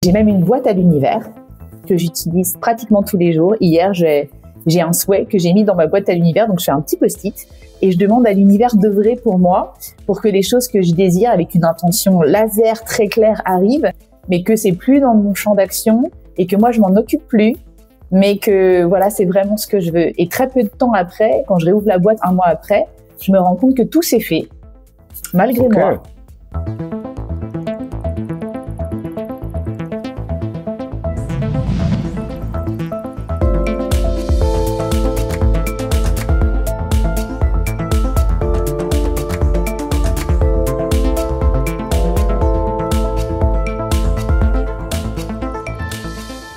J'ai même une boîte à l'univers que j'utilise pratiquement tous les jours. Hier, j'ai un souhait que j'ai mis dans ma boîte à l'univers, donc je fais un petit post-it et je demande à l'univers d'œuvrer pour moi, pour que les choses que je désire avec une intention laser très claire arrivent, mais que c'est plus dans mon champ d'action et que moi je m'en occupe plus, mais que voilà, c'est vraiment ce que je veux. Et très peu de temps après, quand je réouvre la boîte un mois après, je me rends compte que tout s'est fait, malgré moi.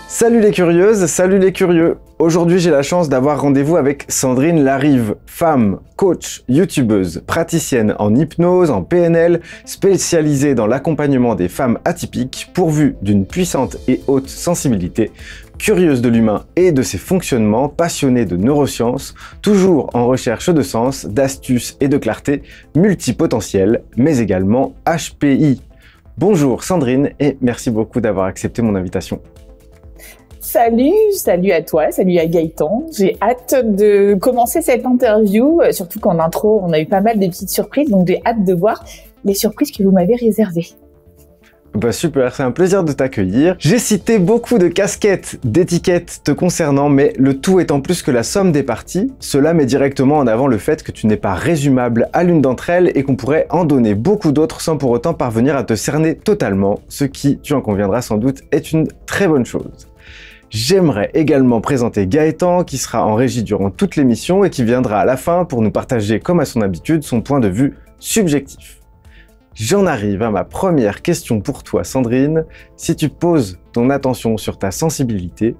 Salut les curieuses, salut les curieux. Aujourd'hui, j'ai la chance d'avoir rendez-vous avec Sandrine Larive, femme, coach, youtubeuse, praticienne en hypnose, en PNL, spécialisée dans l'accompagnement des femmes atypiques, pourvue d'une puissante et haute sensibilité, curieuse de l'humain et de ses fonctionnements, passionnée de neurosciences, toujours en recherche de sens, d'astuces et de clarté, multipotentielle, mais également HPI. Bonjour Sandrine et merci beaucoup d'avoir accepté mon invitation. Salut à toi, salut à Gaëtan. J'ai hâte de commencer cette interview, surtout qu'en intro, on a eu pas mal de petites surprises, donc j'ai hâte de voir les surprises que vous m'avez réservées. Bah super, c'est un plaisir de t'accueillir. J'ai cité beaucoup de casquettes, d'étiquettes te concernant, mais le tout étant plus que la somme des parties, cela met directement en avant le fait que tu n'es pas résumable à l'une d'entre elles et qu'on pourrait en donner beaucoup d'autres sans pour autant parvenir à te cerner totalement, ce qui, tu en conviendras sans doute, est une très bonne chose. J'aimerais également présenter Gaëtan qui sera en régie durant toute l'émission et qui viendra à la fin pour nous partager comme à son habitude son point de vue subjectif. J'en arrive à ma première question pour toi Sandrine. Si tu poses ton attention sur ta sensibilité,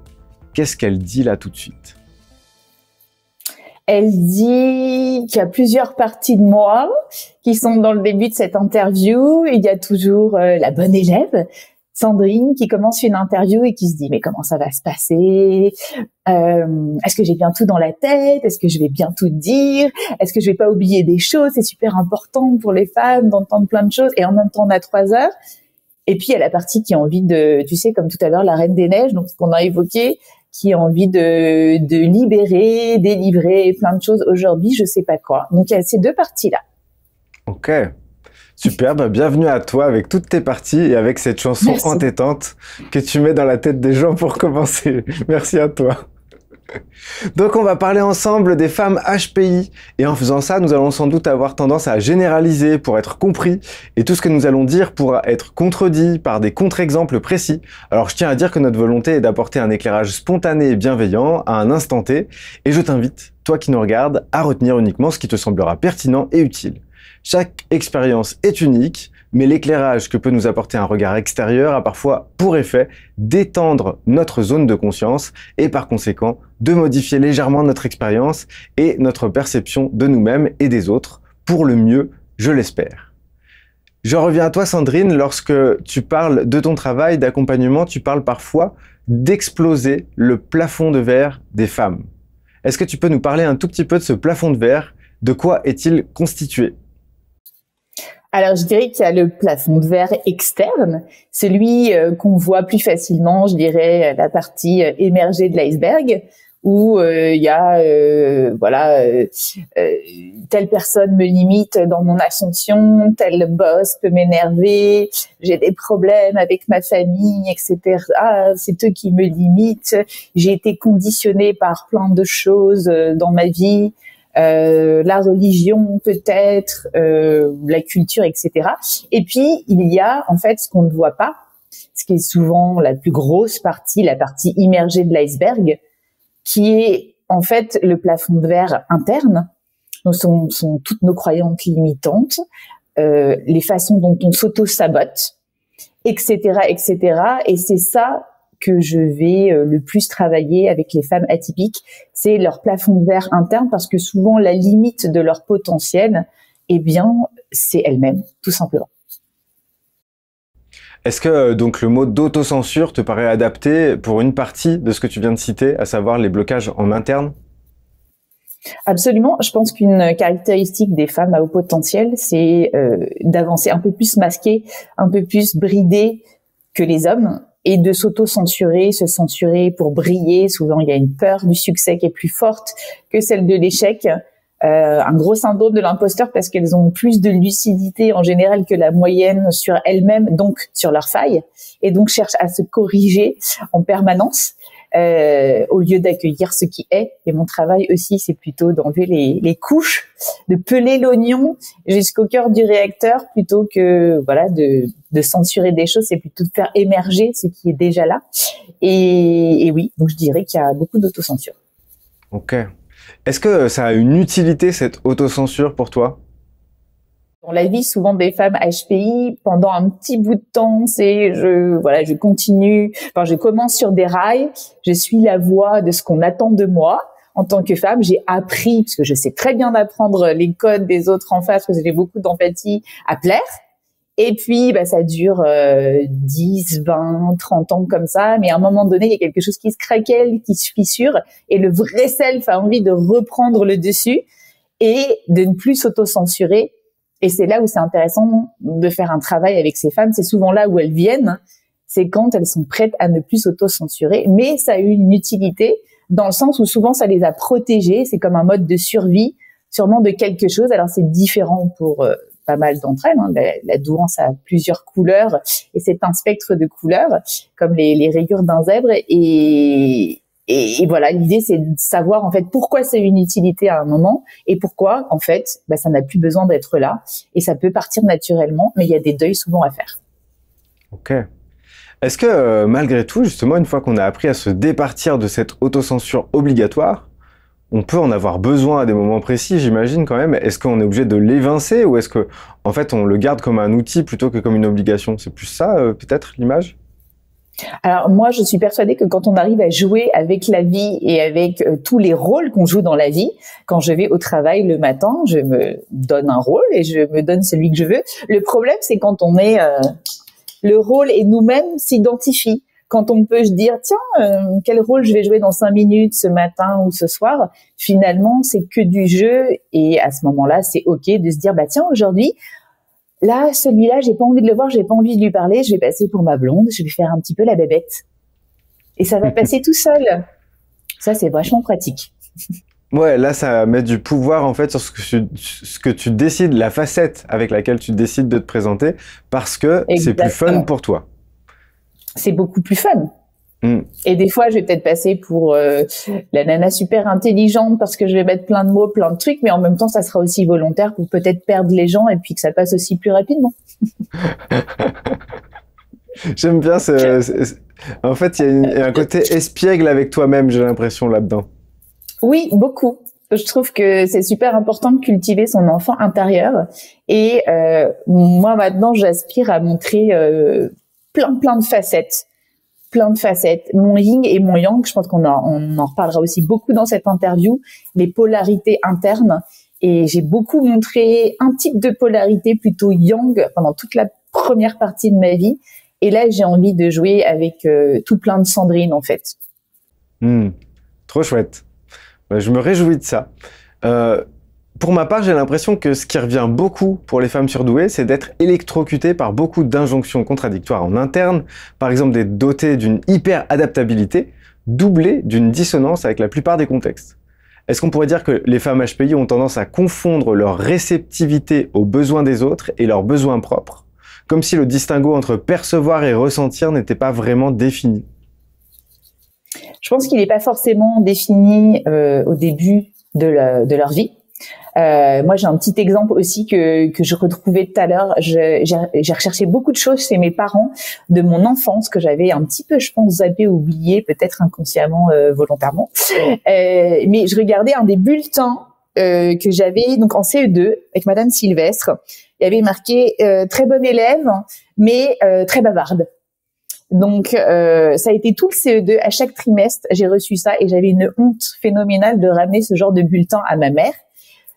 qu'est-ce qu'elle dit là tout de suite ? Elle dit qu'il y a plusieurs parties de moi qui sont dans le début de cette interview. Il y a toujours la bonne élève, Sandrine, qui commence une interview et qui se dit mais comment ça va se passer, est-ce que j'ai bien tout dans la tête, est-ce que je vais bien tout dire, est-ce que je vais pas oublier des choses, c'est super important pour les femmes d'entendre plein de choses et en même temps on a 3 heures. Et puis il y a la partie qui a envie de, tu sais, comme tout à l'heure la Reine des Neiges, donc ce qu'on a évoqué, qui a envie de libérer, délivrer plein de choses aujourd'hui, je sais pas quoi. Donc il y a ces 2 parties là. Ok. Super, bah bienvenue à toi avec toutes tes parties et avec cette chanson Merci. entêtante que tu mets dans la tête des gens pour commencer. Merci à toi. Donc on va parler ensemble des femmes HPI et en faisant ça, nous allons sans doute avoir tendance à généraliser pour être compris et tout ce que nous allons dire pourra être contredit par des contre-exemples précis. Alors je tiens à dire que notre volonté est d'apporter un éclairage spontané et bienveillant à un instant T et je t'invite, toi qui nous regardes, à retenir uniquement ce qui te semblera pertinent et utile. Chaque expérience est unique, mais l'éclairage que peut nous apporter un regard extérieur a parfois pour effet d'étendre notre zone de conscience et par conséquent de modifier légèrement notre expérience et notre perception de nous-mêmes et des autres, pour le mieux, je l'espère. Je reviens à toi Sandrine, lorsque tu parles de ton travail d'accompagnement, tu parles parfois d'exploser le plafond de verre des femmes. Est-ce que tu peux nous parler un tout petit peu de ce plafond de verre? De quoi est-il constitué ? Alors, je dirais qu'il y a le plafond de verre externe, celui qu'on voit plus facilement, je dirais la partie émergée de l'iceberg, où il y a telle personne me limite dans mon ascension, tel boss peut m'énerver, j'ai des problèmes avec ma famille, etc. Ah, c'est eux qui me limitent, j'ai été conditionnée par plein de choses dans ma vie. La religion peut-être, la culture, etc. Et puis, il y a en fait ce qu'on ne voit pas, ce qui est souvent la plus grosse partie, la partie immergée de l'iceberg, qui est en fait le plafond de verre interne. Donc, sont toutes nos croyances limitantes, les façons dont on s'auto-sabote, etc., etc. Et c'est ça que je vais le plus travailler avec les femmes atypiques, c'est leur plafond de verre interne, parce que souvent la limite de leur potentiel, eh bien, c'est elles-mêmes, tout simplement. Est-ce que donc le mot d'autocensure te paraît adapté pour une partie de ce que tu viens de citer, à savoir les blocages en interne ? Absolument. Je pense qu'une caractéristique des femmes à haut potentiel, c'est d'avancer un peu plus masquées, un peu plus bridées que les hommes. et de s'auto-censurer, se censurer pour briller. Souvent, il y a une peur du succès qui est plus forte que celle de l'échec. Un gros syndrome de l'imposteur parce qu'elles ont plus de lucidité en général que la moyenne sur elles-mêmes, donc sur leurs failles, et donc cherchent à se corriger en permanence au lieu d'accueillir ce qui est. Et mon travail aussi, c'est plutôt d'enlever les couches, de peler l'oignon jusqu'au cœur du réacteur plutôt que voilà de censurer des choses. C'est plutôt de faire émerger ce qui est déjà là. Et oui, donc je dirais qu'il y a beaucoup d'autocensure. Ok. Est-ce que ça a une utilité, cette autocensure, pour toi? Dans la vie, souvent des femmes HPI, pendant un petit bout de temps, je continue, je commence sur des rails, je suis la voix de ce qu'on attend de moi. En tant que femme, j'ai appris, parce que je sais très bien apprendre les codes des autres en face, parce que j'ai beaucoup d'empathie, à plaire. Et puis, ça dure 10, 20, 30 ans comme ça. Mais à un moment donné, il y a quelque chose qui se craquelle, qui se fissure. Et le vrai self a envie de reprendre le dessus et de ne plus s'auto-censurer. Et c'est là où c'est intéressant de faire un travail avec ces femmes. C'est souvent là où elles viennent. C'est quand elles sont prêtes à ne plus s'auto-censurer. Mais ça a eu une utilité dans le sens où souvent ça les a protégées. C'est comme un mode de survie, sûrement de quelque chose. Alors c'est différent pour pas mal d'entre elles. Hein. La douance a plusieurs couleurs et c'est un spectre de couleurs, comme les rayures d'un zèbre. Et voilà, l'idée c'est de savoir en fait pourquoi c'est une utilité à un moment et pourquoi en fait ça n'a plus besoin d'être là et ça peut partir naturellement, mais il y a des deuils souvent à faire. Ok. Est-ce que malgré tout, justement, une fois qu'on a appris à se départir de cette autocensure obligatoire, on peut en avoir besoin à des moments précis, j'imagine quand même. Est-ce qu'on est obligé de l'évincer ou est-ce que en fait on le garde comme un outil plutôt que comme une obligation? C'est plus ça peut-être l'image? Alors moi, je suis persuadée que quand on arrive à jouer avec la vie et avec tous les rôles qu'on joue dans la vie, quand je vais au travail le matin, je me donne un rôle et je me donne celui que je veux. Le problème, c'est quand on est le rôle et nous-mêmes s'identifient. Quand on peut se dire, tiens, quel rôle je vais jouer dans 5 minutes ce matin ou ce soir, finalement, c'est que du jeu. Et à ce moment-là, c'est OK de se dire, tiens, aujourd'hui, là, celui-là, j'ai pas envie de le voir, j'ai pas envie de lui parler, je vais passer pour ma blonde, je vais faire un petit peu la bébête. Et ça va passer tout seul. Ça, c'est vachement pratique. Ouais, là, ça met du pouvoir, en fait, sur ce que tu décides, la facette avec laquelle tu décides de te présenter, parce que c'est plus fun pour toi. C'est beaucoup plus fun. Et des fois, je vais peut-être passer pour la nana super intelligente parce que je vais mettre plein de mots, plein de trucs, mais en même temps, ça sera aussi volontaire pour peut-être perdre les gens et puis que ça passe aussi plus rapidement. J'aime bien en fait, il y a un côté espiègle avec toi-même, j'ai l'impression, là-dedans. Oui, beaucoup. Je trouve que c'est super important de cultiver son enfant intérieur. Et moi, maintenant, j'aspire à montrer plein de facettes. Mon yin et mon yang, je pense on en reparlera aussi beaucoup dans cette interview, les polarités internes. Et j'ai beaucoup montré un type de polarité plutôt yang pendant toute la première partie de ma vie. Et là, j'ai envie de jouer avec tout plein de Sandrine, en fait. Trop chouette. Je me réjouis de ça. Pour ma part, j'ai l'impression que ce qui revient beaucoup pour les femmes surdouées, c'est d'être électrocutées par beaucoup d'injonctions contradictoires en interne, par exemple d'être dotées d'une hyper-adaptabilité, doublée d'une dissonance avec la plupart des contextes. Est-ce qu'on pourrait dire que les femmes HPI ont tendance à confondre leur réceptivité aux besoins des autres et leurs besoins propres, comme si le distinguo entre percevoir et ressentir n'était pas vraiment défini? Je pense qu'il n'est pas forcément défini au début de leur vie. Moi, j'ai un petit exemple aussi que je retrouvais tout à l'heure. J'ai recherché beaucoup de choses chez mes parents de mon enfance que j'avais un petit peu, je pense, zappé, oublié, peut-être inconsciemment, volontairement. Mais je regardais un des bulletins que j'avais donc en CE2 avec Madame Sylvestre. Il y avait marqué très bonne élève, mais très bavarde. Donc, ça a été tout le CE2. À chaque trimestre, j'ai reçu ça et j'avais une honte phénoménale de ramener ce genre de bulletin à ma mère.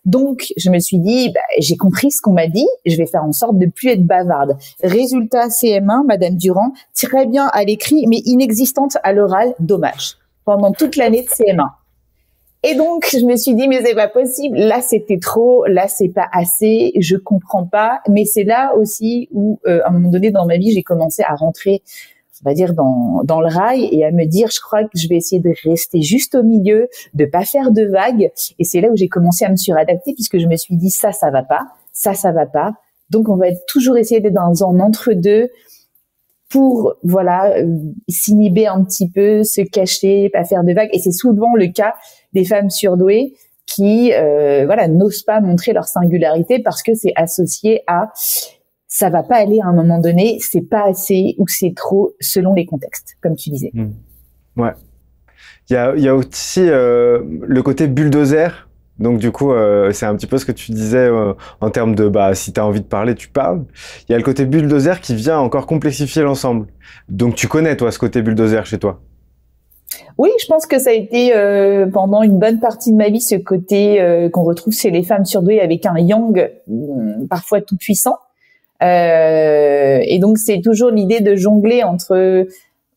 Donc, je me suis dit, j'ai compris ce qu'on m'a dit, je vais faire en sorte de plus être bavarde. Résultat CM1, Madame Durand, très bien à l'écrit, mais inexistante à l'oral, dommage. Pendant toute l'année de CM1. Et donc, je me suis dit, mais c'est pas possible. Là, c'était trop. Là, c'est pas assez. Je comprends pas. Mais c'est là aussi où, à un moment donné dans ma vie, j'ai commencé à rentrer on va dire dans le rail, et à me dire, je crois que je vais essayer de rester juste au milieu, de pas faire de vagues. Et c'est là où j'ai commencé à me suradapter, puisque je me suis dit, ça va pas, ça va pas. Donc, on va toujours essayer d'être dans un entre-deux pour, voilà, s'inhiber un petit peu, se cacher, pas faire de vagues. Et c'est souvent le cas des femmes surdouées qui, voilà, n'osent pas montrer leur singularité parce que c'est associé à ça va pas aller à un moment donné, c'est pas assez ou c'est trop selon les contextes, comme tu disais. Ouais. Il y a aussi le côté bulldozer. Donc du coup, c'est un petit peu ce que tu disais en termes de si tu as envie de parler, tu parles. Il y a le côté bulldozer qui vient encore complexifier l'ensemble. Donc tu connais toi ce côté bulldozer chez toi? Oui, je pense que ça a été pendant une bonne partie de ma vie ce côté qu'on retrouve chez les femmes surdouées avec un yang parfois tout puissant. Et donc c'est toujours l'idée de jongler entre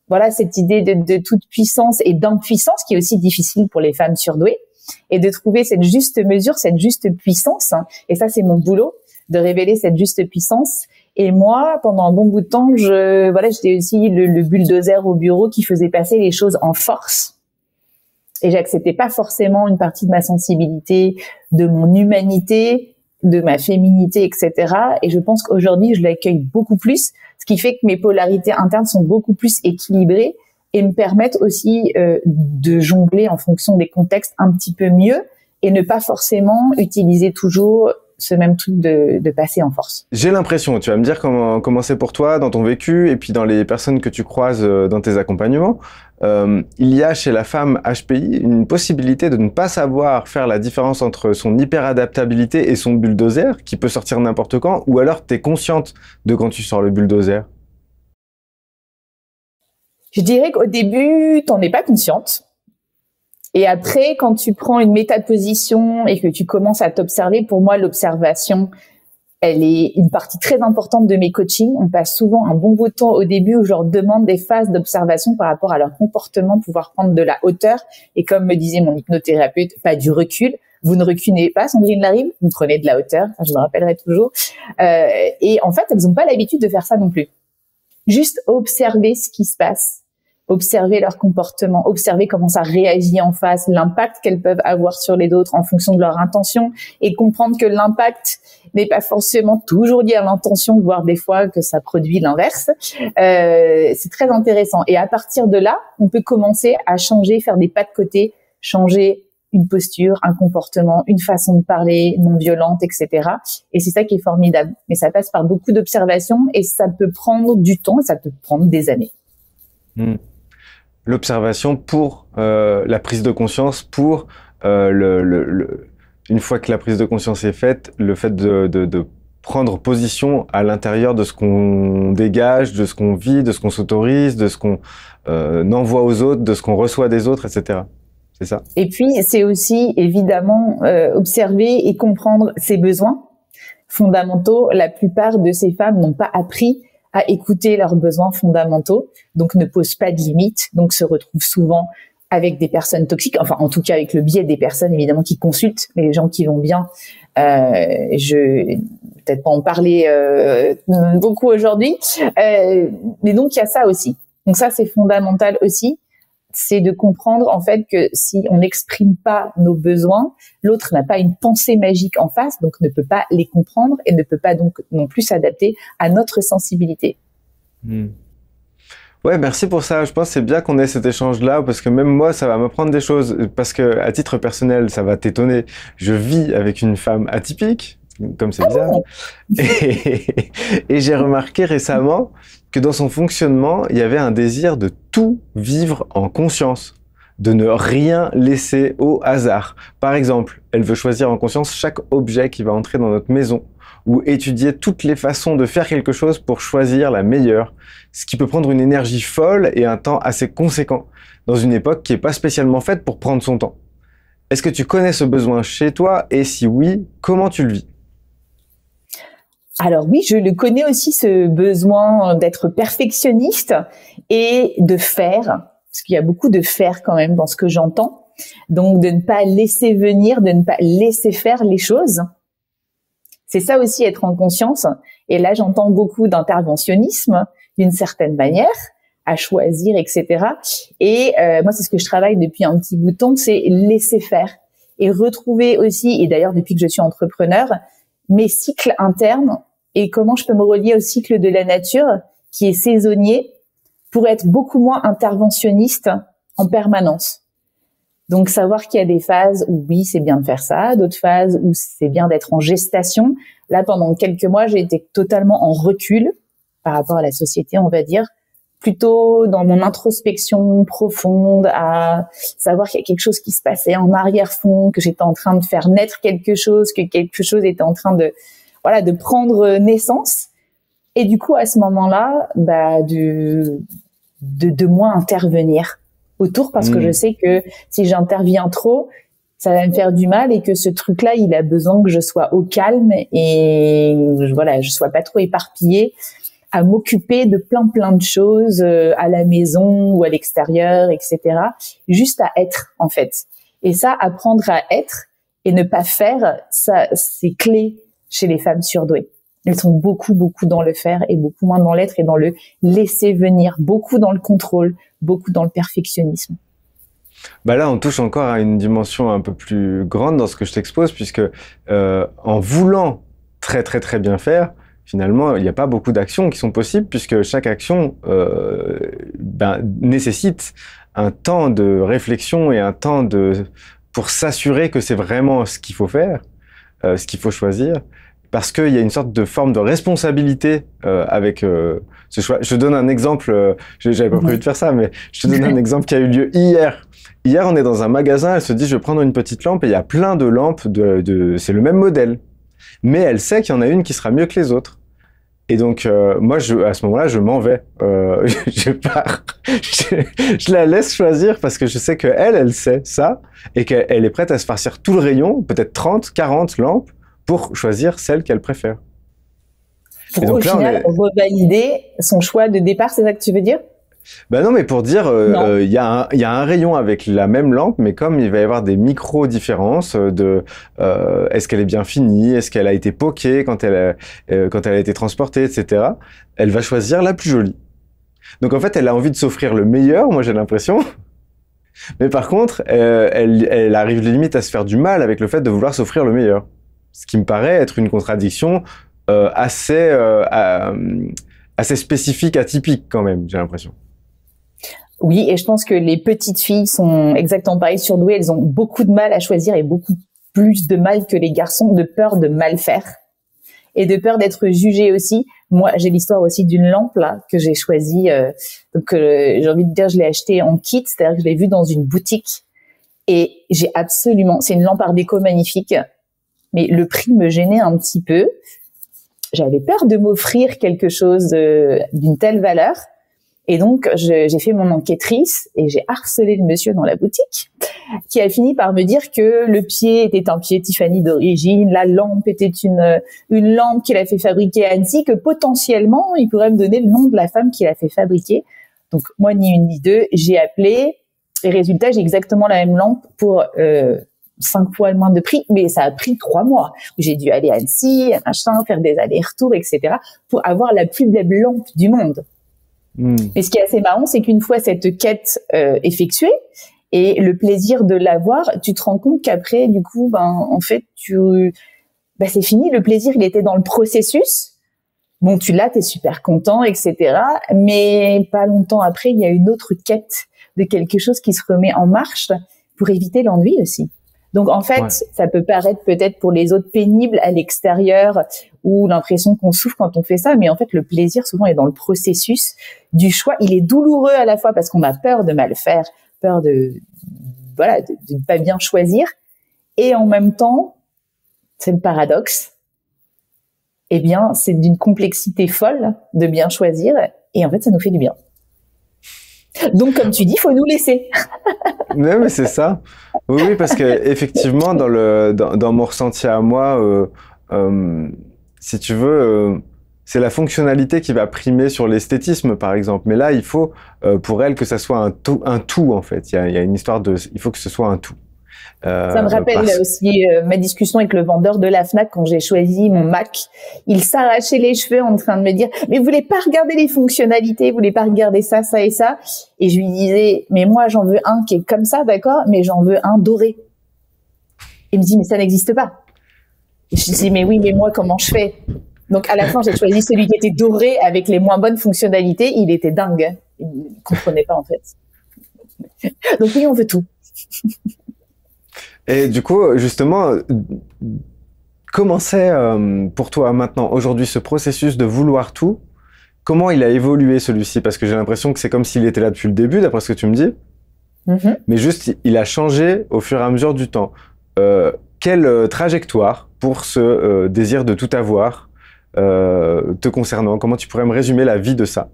voilà cette idée de toute puissance et d'impuissance qui est aussi difficile pour les femmes surdouées, et de trouver cette juste mesure, cette juste puissance. Et ça, c'est mon boulot, de révéler cette juste puissance. Et moi, pendant un bon bout de temps, j'étais aussi le bulldozer au bureau qui faisait passer les choses en force. Et j'acceptais pas forcément une partie de ma sensibilité, de mon humanité, de ma féminité, etc. Et je pense qu'aujourd'hui, je l'accueille beaucoup plus, ce qui fait que mes polarités internes sont beaucoup plus équilibrées et me permettent aussi de jongler en fonction des contextes un petit peu mieux et ne pas forcément utiliser toujours ce même truc de passer en force. J'ai l'impression, tu vas me dire comment c'est pour toi dans ton vécu et puis dans les personnes que tu croises dans tes accompagnements, il y a chez la femme HPI une possibilité de ne pas savoir faire la différence entre son hyperadaptabilité et son bulldozer qui peut sortir n'importe quand, ou alors tu es consciente de quand tu sors le bulldozer? Je dirais qu'au début, t'en es pas consciente. Et après, quand tu prends une métaposition et que tu commences à t'observer, pour moi, l'observation, elle est une partie très importante de mes coachings. On passe souvent un bon bout de temps au début où je leur demande des phases d'observation par rapport à leur comportement, pouvoir prendre de la hauteur. Et comme me disait mon hypnothérapeute, pas du recul. Vous ne reculez pas, Sandrine Larive, vous prenez de la hauteur. Ça, je me rappellerai toujours. Et en fait, elles n'ont pas l'habitude de faire ça non plus. Juste observer ce qui se passe. Observer leur comportement, observer comment ça réagit en face, l'impact qu'elles peuvent avoir sur les autres en fonction de leur intention, et comprendre que l'impact n'est pas forcément toujours lié à l'intention, voire des fois que ça produit l'inverse. C'est très intéressant. Et à partir de là, on peut commencer à changer, faire des pas de côté, changer une posture, un comportement, une façon de parler non violente, etc. Et c'est ça qui est formidable. Mais ça passe par beaucoup d'observation et ça peut prendre du temps, ça peut prendre des années. L'observation pour la prise de conscience, pour une fois que la prise de conscience est faite, le fait de prendre position à l'intérieur de ce qu'on dégage, de ce qu'on vit, de ce qu'on s'autorise, de ce qu'on envoie aux autres, de ce qu'on reçoit des autres, etc. C'est ça. Et puis, c'est aussi évidemment observer et comprendre ses besoins fondamentaux. La plupart de ces femmes n'ont pas appris à écouter leurs besoins fondamentaux, donc ne posent pas de limites, donc se retrouvent souvent avec des personnes toxiques, enfin en tout cas avec le biais des personnes évidemment qui consultent, mais les gens qui vont bien, je peut-être pas en parler beaucoup aujourd'hui, mais donc il y a ça aussi. Donc ça c'est fondamental aussi, c'est de comprendre en fait que si on n'exprime pas nos besoins, l'autre n'a pas une pensée magique en face, donc ne peut pas les comprendre et ne peut pas donc non plus s'adapter à notre sensibilité. Ouais, merci pour ça. Je pense que c'est bien qu'on ait cet échange-là parce que même moi, ça va m'apprendre des choses. Parce que à titre personnel, ça va t'étonner. Je vis avec une femme atypique, comme c'est bizarre. Et j'ai remarqué récemment que dans son fonctionnement, il y avait un désir de tout vivre en conscience, de ne rien laisser au hasard. Par exemple, elle veut choisir en conscience chaque objet qui va entrer dans notre maison ou étudier toutes les façons de faire quelque chose pour choisir la meilleure, ce qui peut prendre une énergie folle et un temps assez conséquent dans une époque qui n'est pas spécialement faite pour prendre son temps. Est-ce que tu connais ce besoin chez toi et si oui, comment tu le vis ? Alors oui, je le connais aussi, ce besoin d'être perfectionniste et de faire, parce qu'il y a beaucoup de faire quand même dans ce que j'entends, donc de ne pas laisser venir, de ne pas laisser faire les choses. C'est ça aussi être en conscience, et là j'entends beaucoup d'interventionnisme d'une certaine manière, à choisir, etc. Et moi, c'est ce que je travaille depuis un petit bout de temps, c'est laisser faire et retrouver aussi, et d'ailleurs depuis que je suis entrepreneur, mes cycles internes et comment je peux me relier au cycle de la nature qui est saisonnier pour être beaucoup moins interventionniste en permanence. Donc, savoir qu'il y a des phases où oui, c'est bien de faire ça, d'autres phases où c'est bien d'être en gestation. Là, pendant quelques mois, j'ai été totalement en recul par rapport à la société, on va dire, plutôt dans mon introspection profonde, à savoir qu'il y a quelque chose qui se passait en arrière-fond, que j'étais en train de faire naître quelque chose, que quelque chose était en train de, voilà, de prendre naissance. Et du coup, à ce moment-là, de moins intervenir autour, parce que je sais que si j'interviens trop, ça va me faire du mal et que ce truc-là, il a besoin que je sois au calme et voilà, je sois pas trop éparpillée à m'occuper de plein de choses à la maison ou à l'extérieur, etc. Juste à être, en fait. Et ça, apprendre à être et ne pas faire, ça, c'est clé chez les femmes surdouées. Elles sont beaucoup dans le faire et beaucoup moins dans l'être et dans le laisser venir, beaucoup dans le contrôle, beaucoup dans le perfectionnisme. Bah là, on touche encore à une dimension un peu plus grande dans ce que je t'expose, puisque en voulant très bien faire, finalement, il n'y a pas beaucoup d'actions qui sont possibles, puisque chaque action nécessite un temps de réflexion et un temps pour s'assurer que c'est vraiment ce qu'il faut faire, ce qu'il faut choisir. Parce qu'il y a une sorte de forme de responsabilité avec ce choix. Je te donne un exemple, j'avais pas prévu de faire ça, mais je te donne un exemple qui a eu lieu hier. Hier, on est dans un magasin, elle se dit, je vais prendre une petite lampe, et il y a plein de lampes, c'est le même modèle. Mais elle sait qu'il y en a une qui sera mieux que les autres. Et donc, moi, à ce moment-là, je m'en vais. Je pars. Je la laisse choisir parce que je sais elle sait ça, et qu'elle est prête à se farcir tout le rayon, peut-être 30, 40 lampes, pour choisir celle qu'elle préfère. Pour au final revalider son choix de départ, c'est ça que tu veux dire? Ben non, mais pour dire, il y a un rayon avec la même lampe, mais comme il va y avoir des micro-différences est-ce qu'elle est bien finie, est-ce qu'elle a été poquée quand elle a été transportée, etc. Elle va choisir la plus jolie. Donc en fait, elle a envie de s'offrir le meilleur, moi j'ai l'impression. Mais par contre, elle arrive limite à se faire du mal avec le fait de vouloir s'offrir le meilleur. Ce qui me paraît être une contradiction assez spécifique, atypique quand même, j'ai l'impression. Oui, et je pense que les petites filles sont exactement pareilles surdouées. Elles ont beaucoup de mal à choisir et beaucoup plus de mal que les garçons, de peur de mal faire et de peur d'être jugées aussi. Moi, j'ai l'histoire aussi d'une lampe là que j'ai choisie. J'ai envie de dire, je l'ai achetée en kit, c'est-à-dire que je l'ai vue dans une boutique et c'est une lampe art déco magnifique, mais le prix me gênait un petit peu. J'avais peur de m'offrir quelque chose d'une telle valeur. Et donc, j'ai fait mon enquêtrice et j'ai harcelé le monsieur dans la boutique qui a fini par me dire que le pied était un pied Tiffany d'origine, la lampe était une lampe qu'il a fait fabriquer à Annecy, que potentiellement, il pourrait me donner le nom de la femme qui l'a fait fabriquer. Donc, moi, ni une ni deux, j'ai appelé et résultat, j'ai exactement la même lampe pour 5 fois moins de prix, mais ça a pris 3 mois. J'ai dû aller à Annecy, machin, faire des allers-retours, etc. pour avoir la plus belle lampe du monde. Mais ce qui est assez marrant, c'est qu'une fois cette quête effectuée et le plaisir de l'avoir, tu te rends compte qu'après, du coup, en fait, c'est fini. Le plaisir, il était dans le processus. Bon, tu l'as, t'es super content, etc. Mais pas longtemps après, il y a une autre quête de quelque chose qui se remet en marche pour éviter l'ennui aussi. Donc, en fait, ça peut paraître peut-être pour les autres pénible à l'extérieur ou l'impression qu'on souffre quand on fait ça. Mais en fait, le plaisir, souvent, est dans le processus du choix. Il est douloureux à la fois parce qu'on a peur de mal faire, peur de ne pas bien choisir. Et en même temps, c'est le paradoxe. Eh bien, c'est d'une complexité folle de bien choisir. Et en fait, ça nous fait du bien. Donc, comme tu dis, faut nous laisser. Non, mais c'est ça. Oui, parce que effectivement, dans mon ressenti à moi, si tu veux, c'est la fonctionnalité qui va primer sur l'esthétisme, par exemple. Mais là, il faut pour elle que ça soit un tout en fait. Il y a une histoire il faut que ce soit un tout. Ça me rappelle aussi ma discussion avec le vendeur de la Fnac quand j'ai choisi mon Mac. Il s'arrachait les cheveux en train de me dire « Mais vous voulez pas regarder les fonctionnalités, vous voulez pas regarder ça, ça et ça ?» Et je lui disais « Mais moi, j'en veux un qui est comme ça, d'accord, mais j'en veux un doré. » Il me dit « Mais ça n'existe pas. » Je lui dis « Mais oui, mais moi, comment je fais ?» Donc, à la fin, j'ai choisi celui qui était doré avec les moins bonnes fonctionnalités. Il était dingue. Il ne comprenait pas, en fait. Donc oui, on veut tout. Et du coup, justement, comment c'est pour toi maintenant, aujourd'hui, ce processus de vouloir tout? Comment il a évolué celui-ci? Parce que j'ai l'impression que c'est comme s'il était là depuis le début, d'après ce que tu me dis. Mais juste, il a changé au fur et à mesure du temps. Quelle trajectoire pour ce désir de tout avoir te concernant? Comment tu pourrais me résumer la vie de ça?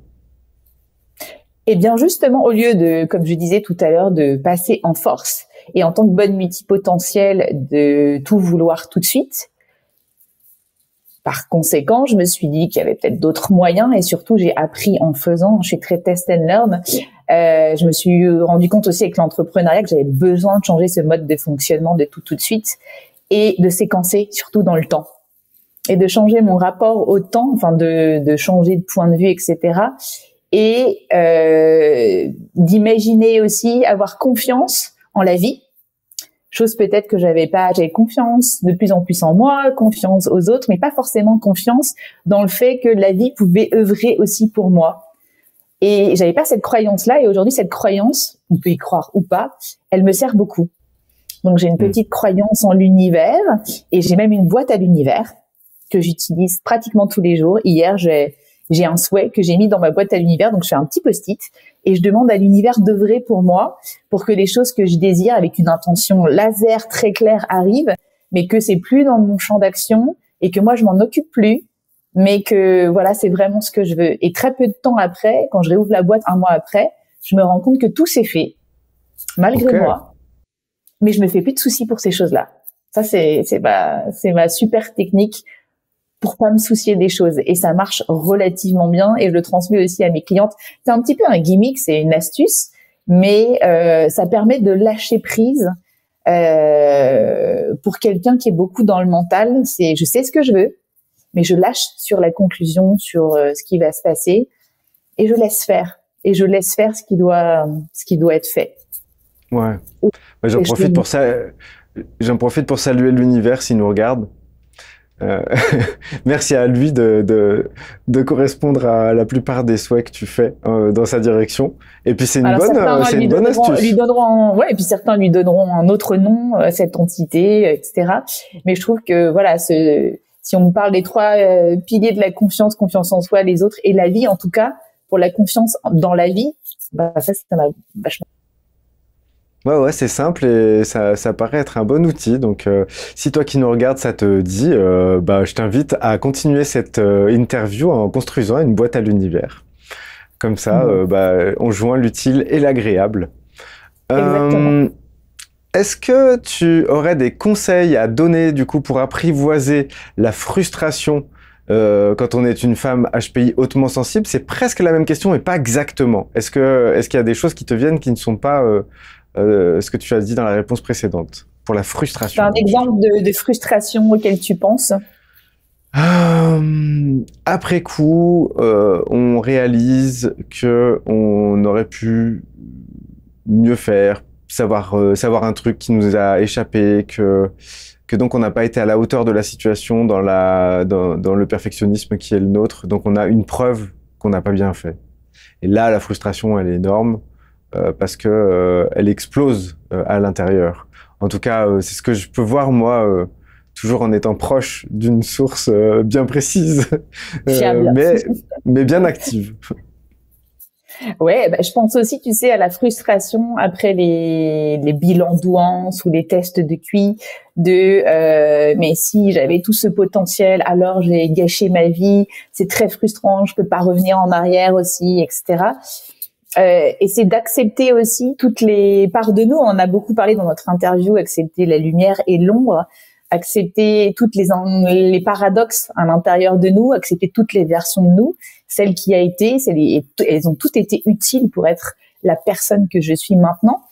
Eh bien, justement, au lieu de, comme je disais tout à l'heure, de passer en force et en tant que bonne multipotentielle de tout vouloir tout de suite, par conséquent, je me suis dit qu'il y avait peut-être d'autres moyens et surtout, j'ai appris en faisant. Je suis très test and learn. Je me suis rendu compte aussi avec l'entrepreneuriat que j'avais besoin de changer ce mode de fonctionnement de tout de suite et de séquencer, surtout dans le temps. Et de changer mon rapport au temps, enfin de changer de point de vue, etc. Et d'imaginer aussi avoir confiance en la vie, chose peut-être que j'avais pas. J'avais confiance de plus en plus en moi, confiance aux autres, mais pas forcément confiance dans le fait que la vie pouvait œuvrer aussi pour moi. Et j'avais pas cette croyance-là, et aujourd'hui cette croyance, on peut y croire ou pas, elle me sert beaucoup. Donc j'ai une petite croyance en l'univers, et j'ai même une boîte à l'univers que j'utilise pratiquement tous les jours. Hier, j'ai un souhait que j'ai mis dans ma boîte à l'univers, donc je fais un petit post-it et je demande à l'univers d'œuvrer pour moi, pour que les choses que je désire avec une intention laser très claire arrivent, mais que c'est plus dans mon champ d'action et que moi je m'en occupe plus, mais que voilà, c'est vraiment ce que je veux. Et très peu de temps après, quand je réouvre la boîte un mois après, je me rends compte que tout s'est fait, malgré moi, mais je me fais plus de soucis pour ces choses-là. Ça, c'est ma super technique pour pas me soucier des choses, et ça marche relativement bien, et je le transmets aussi à mes clientes. C'est un petit peu un gimmick, c'est une astuce, mais ça permet de lâcher prise pour quelqu'un qui est beaucoup dans le mental. C'est je sais ce que je veux, mais je lâche sur la conclusion, sur ce qui va se passer, et je laisse faire ce qui doit être fait. Ouais. J'en profite pour saluer l'univers s'il nous regarde. Merci à lui de correspondre à la plupart des souhaits que tu fais dans sa direction. Et puis c'est une bonne astuce. Et puis certains lui donneront un autre nom à cette entité, etc. Mais je trouve que voilà, si on me parle des trois piliers de la confiance en soi, les autres et la vie, en tout cas pour la confiance dans la vie, bah ça m'a vachement. Ouais, c'est simple et ça paraît être un bon outil. Donc, si toi qui nous regardes, ça te dit, je t'invite à continuer cette interview en construisant une boîte à l'univers. Comme ça, on joint l'utile et l'agréable. Exactement. Est-ce que tu aurais des conseils à donner, du coup, pour apprivoiser la frustration quand on est une femme HPI hautement sensible? C'est presque la même question, mais pas exactement. Est-ce qu'il y a des choses qui te viennent qui ne sont pas ce que tu as dit dans la réponse précédente, pour la frustration? C'est un exemple de frustration auquel tu penses? Après coup, on réalise que on aurait pu mieux faire, savoir un truc qui nous a échappé, que donc on n'a pas été à la hauteur de la situation dans le perfectionnisme qui est le nôtre. Donc on a une preuve qu'on n'a pas bien fait. Et là, la frustration, elle est énorme. Parce que elle explose à l'intérieur. En tout cas, c'est ce que je peux voir moi, toujours en étant proche d'une source bien précise, mais bien active. Ouais, je pense aussi, tu sais, à la frustration après les bilans douance ou les tests de QI, mais si j'avais tout ce potentiel, alors j'ai gâché ma vie, c'est très frustrant, je peux pas revenir en arrière aussi, etc. Et c'est d'accepter aussi toutes les parts de nous. On en a beaucoup parlé dans notre interview, accepter la lumière et l'ombre, accepter toutes les paradoxes à l'intérieur de nous, accepter toutes les versions de nous, celle qui a été, elles ont toutes été utiles pour être la personne que je suis maintenant.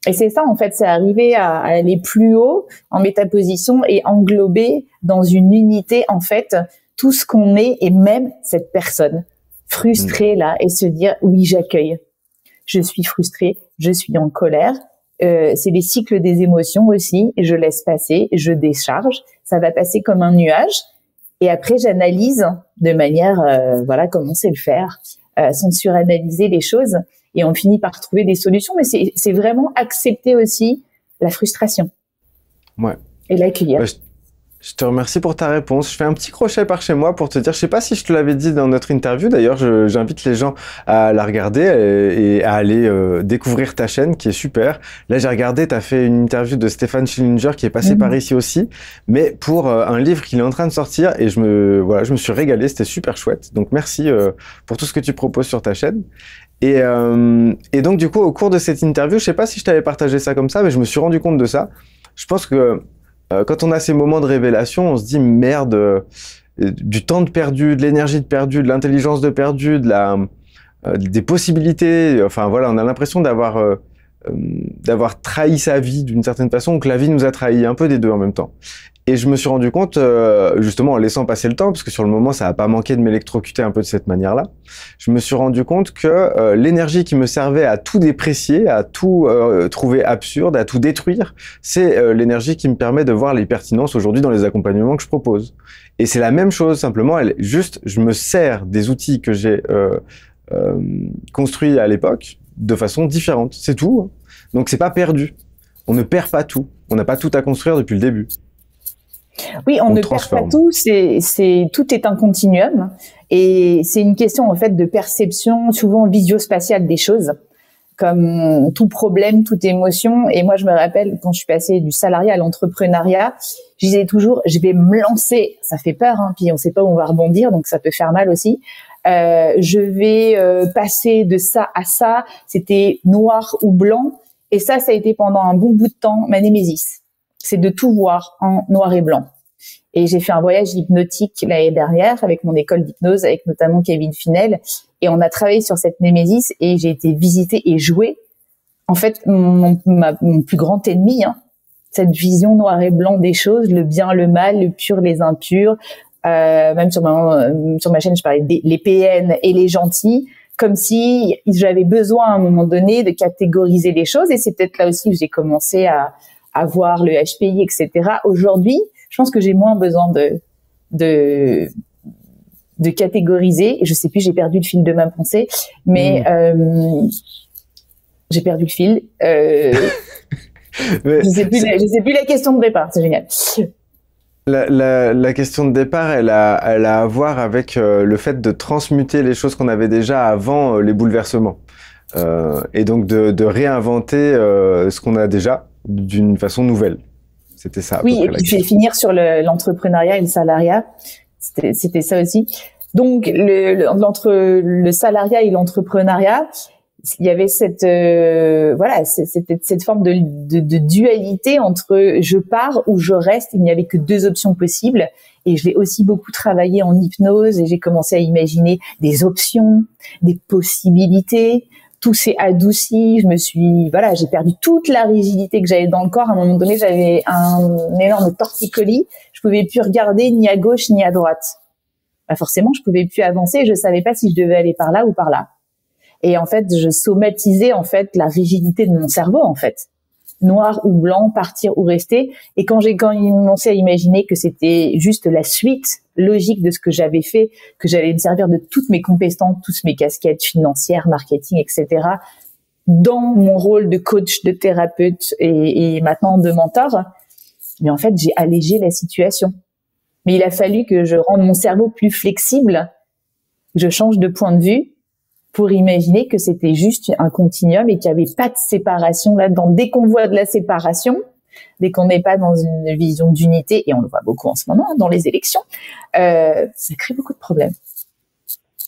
Et c'est ça, en fait, c'est arriver à aller plus haut en métaposition et englober dans une unité, en fait, tout ce qu'on est et même cette personne frustrée là et se dire oui, j'accueille. Je suis frustrée, je suis en colère. C'est les cycles des émotions aussi. Je laisse passer, je décharge. Ça va passer comme un nuage. Et après, j'analyse de manière, voilà, comment c'est le faire, sans suranalyser les choses. Et on finit par trouver des solutions. Mais c'est vraiment accepter aussi la frustration. Ouais. Et l'accueillir. Je te remercie pour ta réponse. Je fais un petit crochet par chez moi pour te dire, je sais pas si je te l'avais dit dans notre interview, d'ailleurs, j'invite les gens à la regarder et à aller découvrir ta chaîne qui est super. Là, j'ai regardé, tu as fait une interview de Stéphane Schillinger qui est passé par ici aussi, mais pour un livre qu'il est en train de sortir et je me suis régalé, c'était super chouette. Donc merci pour tout ce que tu proposes sur ta chaîne. Et donc du coup, au cours de cette interview, je sais pas si je t'avais partagé ça comme ça, mais je me suis rendu compte de ça. Je pense que quand on a ces moments de révélation, on se dit merde, du temps de perdu, de l'énergie de perdu, de l'intelligence de perdu, des possibilités. Enfin voilà, on a l'impression d'avoir trahi sa vie d'une certaine façon, ou que la vie nous a trahi, un peu des deux en même temps. Et je me suis rendu compte, justement en laissant passer le temps, parce que sur le moment ça n'a pas manqué de m'électrocuter un peu de cette manière-là, je me suis rendu compte que l'énergie qui me servait à tout déprécier, à tout trouver absurde, à tout détruire, c'est l'énergie qui me permet de voir les pertinences aujourd'hui dans les accompagnements que je propose. Et c'est la même chose, simplement, juste je me sers des outils que j'ai construits à l'époque de façon différente, c'est tout. Donc c'est pas perdu, on ne perd pas tout, on n'a pas tout à construire depuis le début. Oui, on ne perd pas tout, tout est un continuum et c'est une question en fait de perception souvent visio-spatiale des choses, comme tout problème, toute émotion. Et moi, je me rappelle quand je suis passée du salariat à l'entrepreneuriat, je disais toujours, je vais me lancer. Ça fait peur, hein, puis on ne sait pas où on va rebondir, donc ça peut faire mal aussi. Je vais passer de ça à ça. C'était noir ou blanc, et ça a été pendant un bon bout de temps ma némésis. C'est de tout voir en noir et blanc. Et j'ai fait un voyage hypnotique l'année dernière avec mon école d'hypnose, avec notamment Kevin Finel. Et on a travaillé sur cette némésis et j'ai été visiter et jouer. En fait, mon plus grand ennemi, hein, cette vision noir et blanc des choses, le bien, le mal, le pur, les impurs. Même sur ma chaîne, je parlais des PN et les gentils. Comme si j'avais besoin à un moment donné de catégoriser les choses. Et c'est peut-être là aussi que j'ai commencé à voir le HPI, etc. Aujourd'hui, je pense que j'ai moins besoin de catégoriser. Je sais plus, j'ai perdu le fil de ma pensée, mais j'ai perdu le fil. Je sais plus la question de départ. C'est génial. La question de départ, elle a à voir avec le fait de transmuter les choses qu'on avait déjà avant les bouleversements. Et donc de réinventer ce qu'on a déjà d'une façon nouvelle. C'était ça. Oui, et puis je vais finir sur l'entrepreneuriat et le salariat. C'était ça aussi. Donc entre le salariat et l'entrepreneuriat, il y avait cette forme de dualité entre je pars ou je reste. Il n'y avait que deux options possibles. Et je l'ai aussi beaucoup travaillé en hypnose et j'ai commencé à imaginer des options, des possibilités. Tout s'est adouci, j'ai perdu toute la rigidité que j'avais dans le corps. À un moment donné, j'avais un énorme torticolis. Je pouvais plus regarder ni à gauche ni à droite. Bah forcément, je pouvais plus avancer et je savais pas si je devais aller par là ou par là. Et en fait, je somatisais en fait la rigidité de mon cerveau en fait. Noir ou blanc, partir ou rester. Et quand j'ai commencé à imaginer que c'était juste la suite logique de ce que j'avais fait, que j'allais me servir de toutes mes compétences, toutes mes casquettes financières, marketing, etc., dans mon rôle de coach, de thérapeute et maintenant de mentor, mais en fait, j'ai allégé la situation. Mais il a fallu que je rende mon cerveau plus flexible, que je change de point de vue pour imaginer que c'était juste un continuum et qu'il n'y avait pas de séparation là-dedans. Dès qu'on voit de la séparation, dès qu'on n'est pas dans une vision d'unité, et on le voit beaucoup en ce moment dans les élections, ça crée beaucoup de problèmes.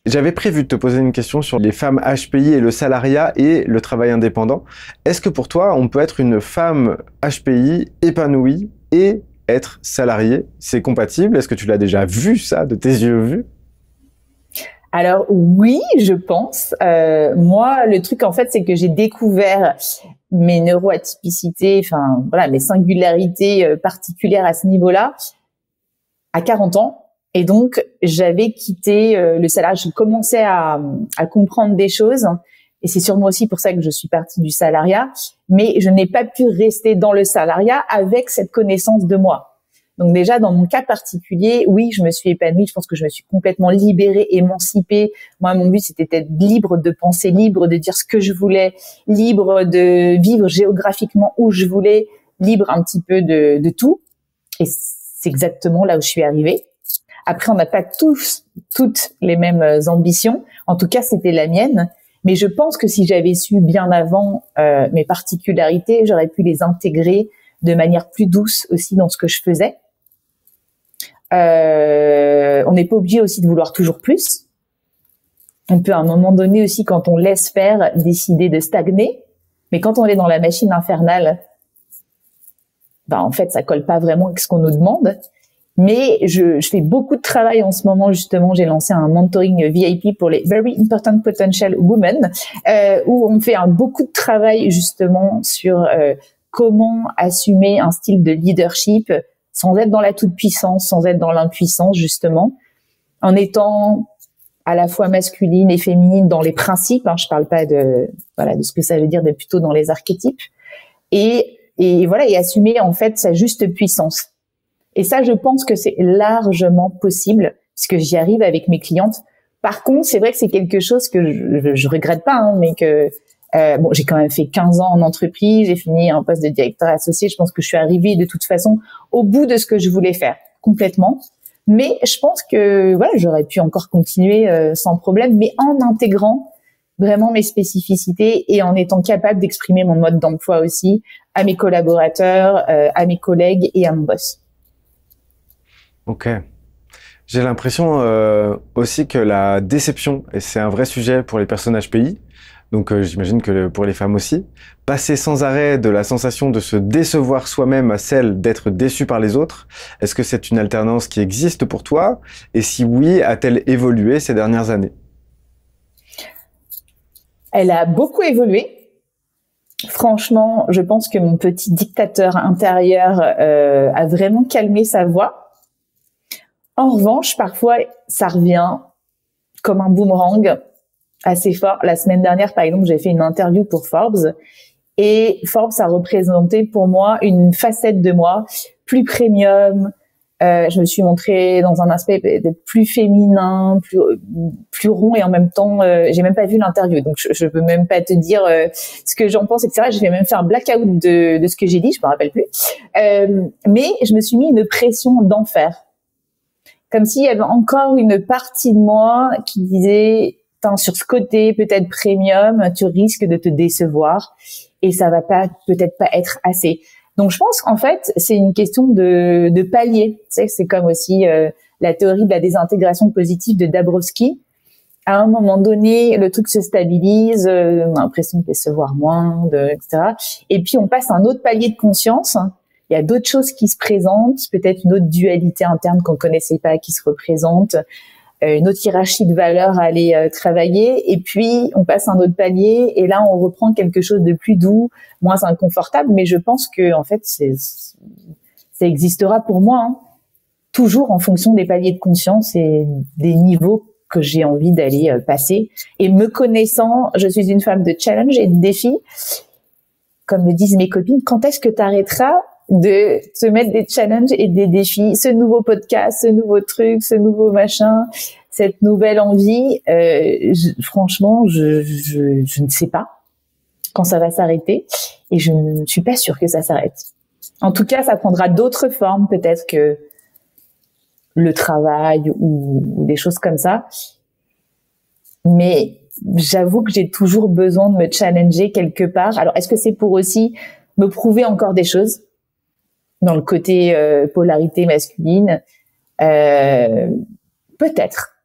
J'avais prévu de te poser une question sur les femmes HPI et le salariat et le travail indépendant. Est-ce que pour toi, on peut être une femme HPI épanouie et être salariée? C'est compatible? Est-ce que tu l'as déjà vu ça, de tes yeux vus? Alors oui, je pense. Moi, le truc en fait, c'est que j'ai découvert mes neuroatypicités, enfin voilà, mes singularités particulières à ce niveau-là à 40 ans. Et donc, j'avais quitté le salariat. Je commençais à comprendre des choses. Et c'est sûrement aussi pour ça que je suis partie du salariat. Mais je n'ai pas pu rester dans le salariat avec cette connaissance de moi. Donc déjà, dans mon cas particulier, oui, je me suis épanouie. Je pense que je me suis complètement libérée, émancipée. Moi, mon but, c'était d'être libre de penser, libre de dire ce que je voulais, libre de vivre géographiquement où je voulais, libre un petit peu de tout. Et c'est exactement là où je suis arrivée. Après, on n'a pas toutes les mêmes ambitions. En tout cas, c'était la mienne. Mais je pense que si j'avais su bien avant mes particularités, j'aurais pu les intégrer de manière plus douce aussi dans ce que je faisais. On n'est pas obligé aussi de vouloir toujours plus. On peut à un moment donné aussi, quand on laisse faire, décider de stagner. Mais quand on est dans la machine infernale, en fait, ça colle pas vraiment avec ce qu'on nous demande. Mais je fais beaucoup de travail en ce moment, justement. J'ai lancé un mentoring VIP pour les Very Important Potential Women, où on fait beaucoup de travail, justement, sur comment assumer un style de leadership sans être dans la toute-puissance, sans être dans l'impuissance, justement, en étant à la fois masculine et féminine dans les principes. Je parle pas de ce que ça veut dire, d'être plutôt dans les archétypes. Et assumer, en fait, sa juste puissance. Et ça, je pense que c'est largement possible, puisque j'y arrive avec mes clientes. Par contre, c'est vrai que c'est quelque chose que je regrette pas, mais que j'ai quand même fait 15 ans en entreprise, j'ai fini un poste de directeur associé. Je pense que je suis arrivée de toute façon au bout de ce que je voulais faire, complètement. Mais je pense que j'aurais pu encore continuer sans problème, mais en intégrant vraiment mes spécificités et en étant capable d'exprimer mon mode d'emploi aussi à mes collaborateurs, à mes collègues et à mon boss. Ok. J'ai l'impression aussi que la déception, et c'est un vrai sujet pour les personnes HPI, donc j'imagine que pour les femmes aussi, passer sans arrêt de la sensation de se décevoir soi-même à celle d'être déçu par les autres, est-ce que c'est une alternance qui existe pour toi? Et si oui, a-t-elle évolué ces dernières années? Elle a beaucoup évolué. Franchement, je pense que mon petit dictateur intérieur a vraiment calmé sa voix. En revanche, parfois, ça revient comme un boomerang assez fort. La semaine dernière, par exemple, j'ai fait une interview pour Forbes et Forbes a représenté pour moi une facette de moi plus premium. Je me suis montrée dans un aspect d'être plus féminin, plus rond, et en même temps, j'ai même pas vu l'interview, donc je peux même pas te dire ce que j'en pense, etc. J'ai même fait un blackout de ce que j'ai dit, je me rappelle plus. Mais je me suis mis une pression d'enfer. Comme s'il y avait encore une partie de moi qui disait, sur ce côté peut-être premium, tu risques de te décevoir et ça va peut-être pas être assez. Donc je pense qu'en fait, c'est une question de palier. Tu sais, c'est comme aussi la théorie de la désintégration positive de Dabrowski. À un moment donné, le truc se stabilise, on a l'impression de décevoir moins, etc. Et puis on passe à un autre palier de conscience. Il y a d'autres choses qui se présentent, peut-être une autre dualité interne qu'on connaissait pas qui se représente, une autre hiérarchie de valeurs à aller travailler, et puis on passe à un autre palier, et là on reprend quelque chose de plus doux, moins inconfortable, mais je pense que en fait ça existera pour moi, toujours en fonction des paliers de conscience et des niveaux que j'ai envie d'aller passer. Et me connaissant, je suis une femme de challenge et de défi. Comme me disent mes copines, quand est-ce que tu arrêteras de te mettre des challenges et des défis, ce nouveau podcast, ce nouveau truc, ce nouveau machin, cette nouvelle envie, franchement, je ne sais pas quand ça va s'arrêter et je ne suis pas sûre que ça s'arrête. En tout cas, ça prendra d'autres formes, peut-être que le travail ou des choses comme ça. Mais j'avoue que j'ai toujours besoin de me challenger quelque part. Alors, est-ce que c'est pour aussi me prouver encore des choses dans le côté polarité masculine? Peut-être.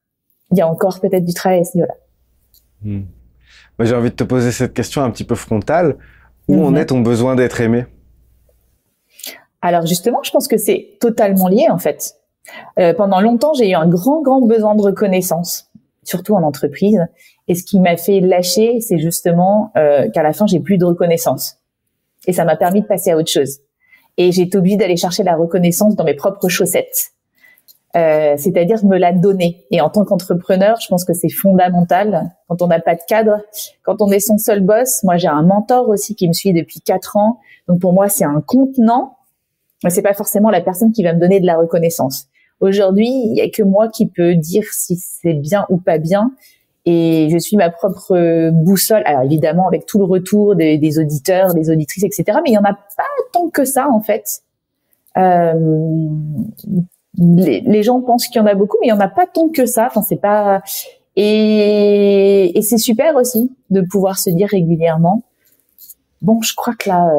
Il y a encore peut-être du travail à ce niveau-là. Moi, j'ai envie de te poser cette question un petit peu frontale. Où en est ton besoin d'être aimé? Alors justement, je pense que c'est totalement lié en fait. Pendant longtemps, j'ai eu un grand besoin de reconnaissance. surtout en entreprise. Et ce qui m'a fait lâcher, c'est justement qu'à la fin, j'ai plus de reconnaissance. Et ça m'a permis de passer à autre chose. Et j'ai été obligée d'aller chercher la reconnaissance dans mes propres chaussettes. C'est-à-dire me la donner. Et en tant qu'entrepreneur, je pense que c'est fondamental quand on n'a pas de cadre, quand on est son seul boss. Moi, j'ai un mentor aussi qui me suit depuis 4 ans. Donc pour moi, c'est un contenant, mais c'est pas forcément la personne qui va me donner de la reconnaissance. Aujourd'hui, il y a que moi qui peux dire si c'est bien ou pas bien. Et je suis ma propre boussole. Alors évidemment, avec tout le retour des auditeurs, des auditrices, etc. Mais il y en a pas tant que ça, en fait. Les gens pensent qu'il y en a beaucoup, mais il y en a pas tant que ça. Enfin, c'est pas. Et c'est super aussi de pouvoir se dire régulièrement. Bon, je crois que là,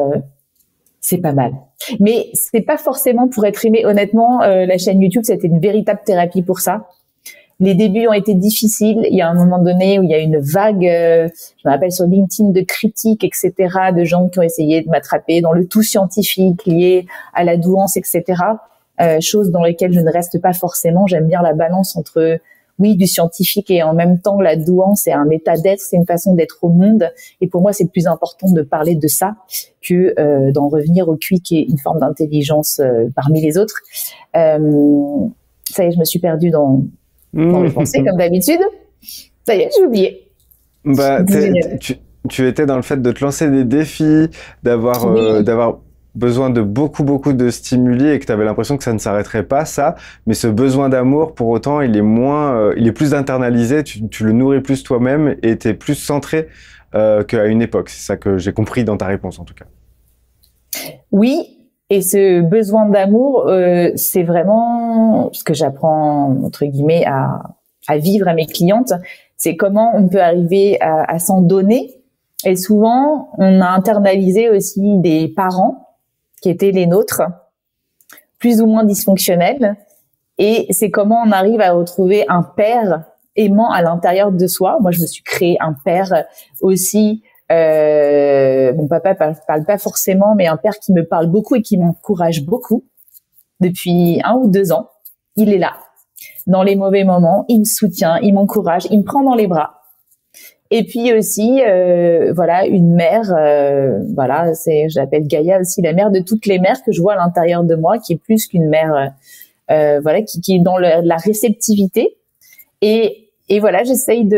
c'est pas mal. Mais c'est pas forcément pour être aimé. Honnêtement, la chaîne YouTube, c'était une véritable thérapie pour ça. Les débuts ont été difficiles. Il y a un moment donné où il y a une vague, je me rappelle sur LinkedIn, de critiques, etc., de gens qui ont essayé de m'attraper dans le tout scientifique lié à la douance, etc., choses dans lesquelles je ne reste pas forcément. J'aime bien la balance entre, oui, du scientifique et en même temps, la douance, c'est un état d'être, c'est une façon d'être au monde. Et pour moi, c'est plus important de parler de ça que d'en revenir au QI, qui est une forme d'intelligence parmi les autres. Ça y est, je me suis perdue dans les pensées, comme d'habitude. Ça y est, j'ai oublié. Bah, tu étais dans le fait de te lancer des défis, d'avoir besoin de beaucoup de stimuli et que tu avais l'impression que ça ne s'arrêterait pas, ça. Mais ce besoin d'amour, pour autant, il est plus internalisé, tu le nourris plus toi-même et tu es plus centré qu'à une époque. C'est ça que j'ai compris dans ta réponse, en tout cas. Oui. Et ce besoin d'amour, c'est vraiment ce que j'apprends, entre guillemets, à vivre à mes clientes. C'est comment on peut arriver à s'en donner. Et souvent, on a internalisé aussi des parents qui étaient les nôtres, plus ou moins dysfonctionnels. Et c'est comment on arrive à retrouver un père aimant à l'intérieur de soi. Moi, je me suis créé un père aussi. Mon papa parle pas forcément, mais un père qui me parle beaucoup et qui m'encourage beaucoup depuis 1 ou 2 ans. Il est là dans les mauvais moments, il me soutient, il m'encourage, il me prend dans les bras. Et puis aussi, voilà, une mère, voilà, je l'appelle Gaïa aussi, la mère de toutes les mères que je vois à l'intérieur de moi, qui est plus qu'une mère, voilà, qui est dans la réceptivité. Et voilà, j'essaye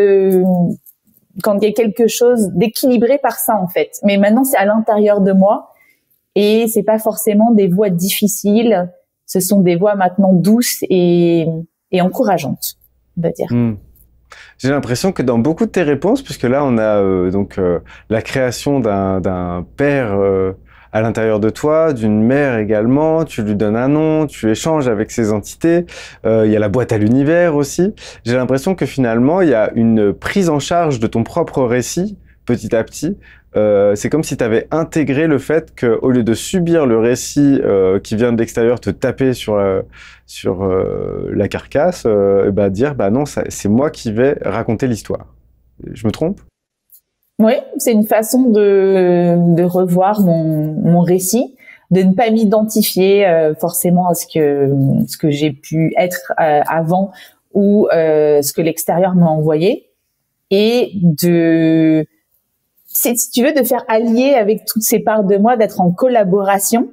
quand il y a quelque chose d'équilibré par ça, en fait. Mais maintenant, c'est à l'intérieur de moi et c'est pas forcément des voix difficiles. Ce sont des voix maintenant douces et encourageantes, on va dire. J'ai l'impression que dans beaucoup de tes réponses, puisque là, on a la création d'un père à l'intérieur de toi, d'une mère également, tu lui donnes un nom, tu échanges avec ces entités, il y a la boîte à l'univers aussi. J'ai l'impression que finalement, il y a une prise en charge de ton propre récit, petit à petit. C'est comme si tu avais intégré le fait qu'au lieu de subir le récit qui vient de l'extérieur te taper sur la carcasse, dire bah non, c'est moi qui vais raconter l'histoire. Je me trompe ? Oui, c'est une façon de revoir mon récit, de ne pas m'identifier forcément à ce que j'ai pu être avant ou ce que l'extérieur m'a envoyé, et si tu veux, de faire allier avec toutes ces parts de moi, d'être en collaboration